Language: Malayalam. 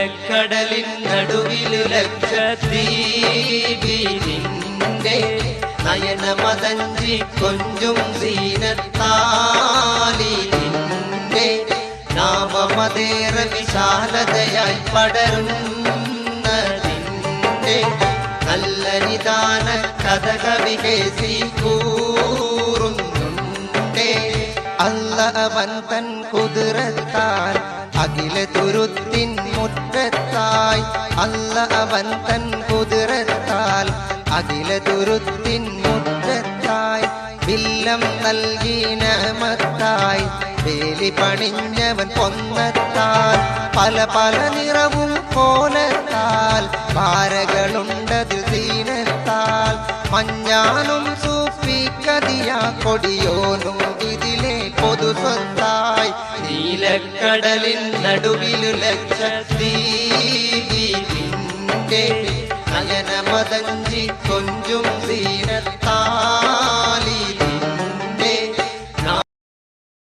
നീലക്കടലിൻ നടുവിലു ലക്ഷദ്വീപിന്റെ നയനമതഞ്ചി കൊഞ്ചും സീനത്താലിന്റെ നാമമതേറെ വിശാലതയായി പടരുന്നതിന്റെ നല്ല നിദാന കഥകവി കേസി കൂറുന്നുണ്ടേ. അല്ല അവൻ തൻ കുതിരത്താൽ അഖില തുരുത്തിൻ മുറ്റത്തായി. അല്ല അവൻ തൻ കുതിരത്താൽ അഖില തുരുത്തിൻ മുറ്റത്തായി. വില്ലം നൽകി നമത്തായി വേലി പണിഞ്ഞവൻ പൊന്നത്താൽ. പല പല നിറവും കോലത്താൽ പാരകളുണ്ടതിൽ സീനത്താൽ. മഞ്ഞാനും സൂഫിക്കതിയാ കൊടിയോനും ഇതിലെ പൊതുസ്വത്തായി. നീലക്കടലിൻ നടുവിലു ലക്ഷദ്വീപിന്റെ നയനമതഞ്ചി കൊഞ്ചും സീനത്താൽ.